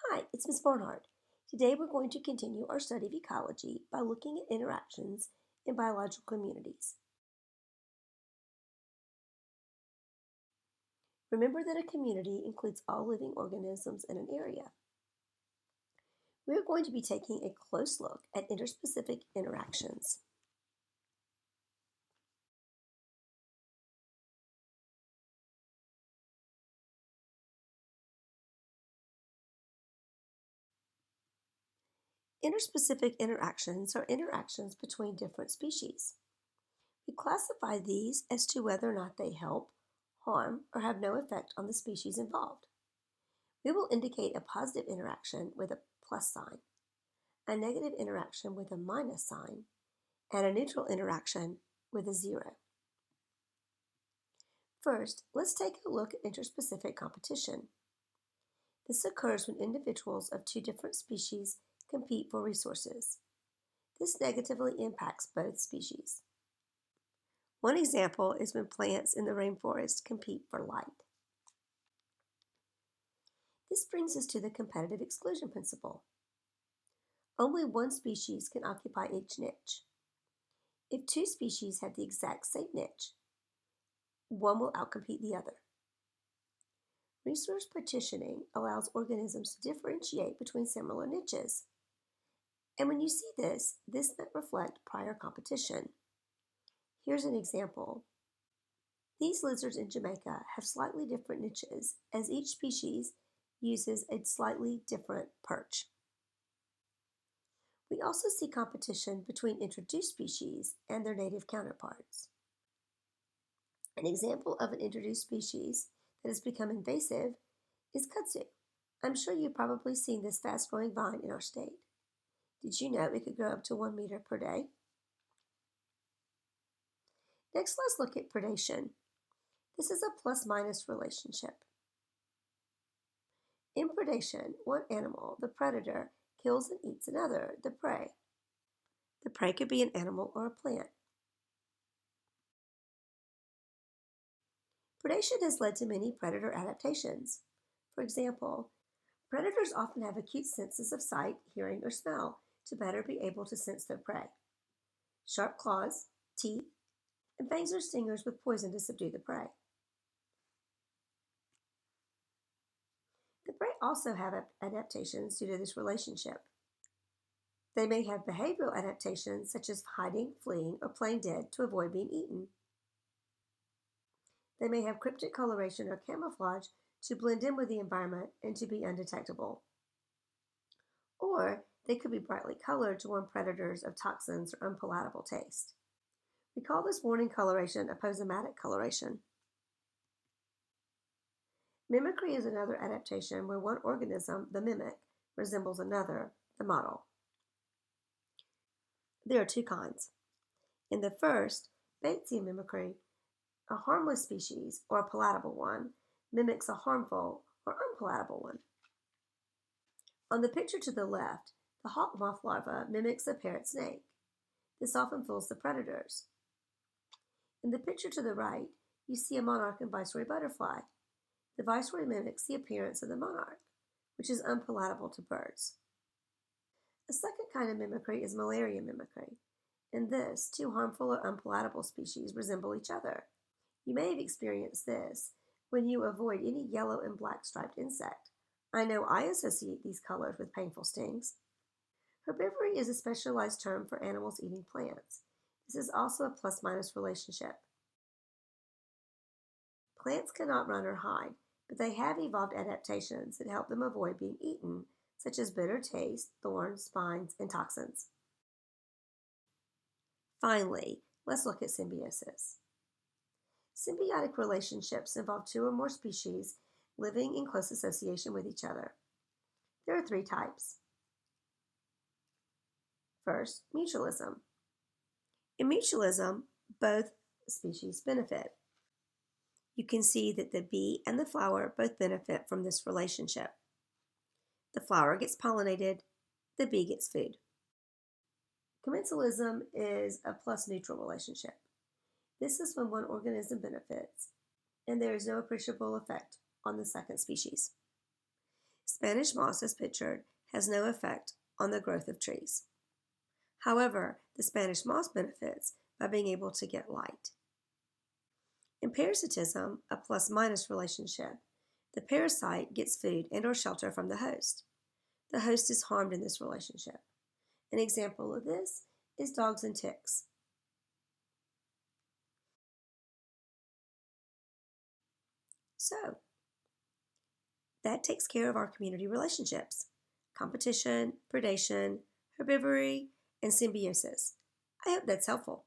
Hi, it's Ms. Barnhart. Today we're going to continue our study of ecology by looking at interactions in biological communities. Remember that a community includes all living organisms in an area. We're going to be taking a close look at interspecific interactions. Interspecific interactions are interactions between different species. We classify these as to whether or not they help, harm, or have no effect on the species involved. We will indicate a positive interaction with a plus sign, a negative interaction with a minus sign, and a neutral interaction with a zero. First, let's take a look at interspecific competition. This occurs when individuals of two different species compete for resources. This negatively impacts both species. One example is when plants in the rainforest compete for light. This brings us to the competitive exclusion principle. Only one species can occupy each niche. If two species have the exact same niche, one will outcompete the other. Resource partitioning allows organisms to differentiate between similar niches. And when you see this might reflect prior competition. Here's an example. These lizards in Jamaica have slightly different niches as each species uses a slightly different perch. We also see competition between introduced species and their native counterparts. An example of an introduced species that has become invasive is kudzu. I'm sure you've probably seen this fast-growing vine in our state. Did you know it could grow up to 1 meter per day? Next, let's look at predation. This is a plus-minus relationship. In predation, one animal, the predator, kills and eats another, the prey. The prey could be an animal or a plant. Predation has led to many predator adaptations. For example, predators often have acute senses of sight, hearing, or smell to better be able to sense their prey. Sharp claws, teeth, and fangs or stingers with poison to subdue the prey. The prey also have adaptations due to this relationship. They may have behavioral adaptations such as hiding, fleeing, or playing dead to avoid being eaten. They may have cryptic coloration or camouflage to blend in with the environment and to be undetectable. Or they could be brightly colored to warn predators of toxins or unpalatable taste. We call this warning coloration aposematic coloration. Mimicry is another adaptation where one organism, the mimic, resembles another, the model. There are two kinds. In the first, Batesian mimicry, a harmless species, or a palatable one, mimics a harmful or unpalatable one. On the picture to the left, the hawk moth larva mimics a parrot snake. This often fools the predators. In the picture to the right, you see a monarch and viceroy butterfly. The viceroy mimics the appearance of the monarch, which is unpalatable to birds. A second kind of mimicry is malaria mimicry. In this, two harmful or unpalatable species resemble each other. You may have experienced this when you avoid any yellow and black striped insect. I know I associate these colors with painful stings. Herbivory is a specialized term for animals eating plants. This is also a plus-minus relationship. Plants cannot run or hide, but they have evolved adaptations that help them avoid being eaten, such as bitter taste, thorns, spines, and toxins. Finally, let's look at symbiosis. Symbiotic relationships involve two or more species living in close association with each other. There are three types. First, mutualism. In mutualism, both species benefit. You can see that the bee and the flower both benefit from this relationship. The flower gets pollinated, the bee gets food. Commensalism is a plus-neutral relationship. This is when one organism benefits and there is no appreciable effect on the second species. Spanish moss, as pictured, has no effect on the growth of trees. However, the Spanish moss benefits by being able to get light. In parasitism, a plus-minus relationship, the parasite gets food and or shelter from the host. The host is harmed in this relationship. An example of this is dogs and ticks. So, that takes care of our community relationships: competition, predation, herbivory, and symbiosis. I hope that's helpful.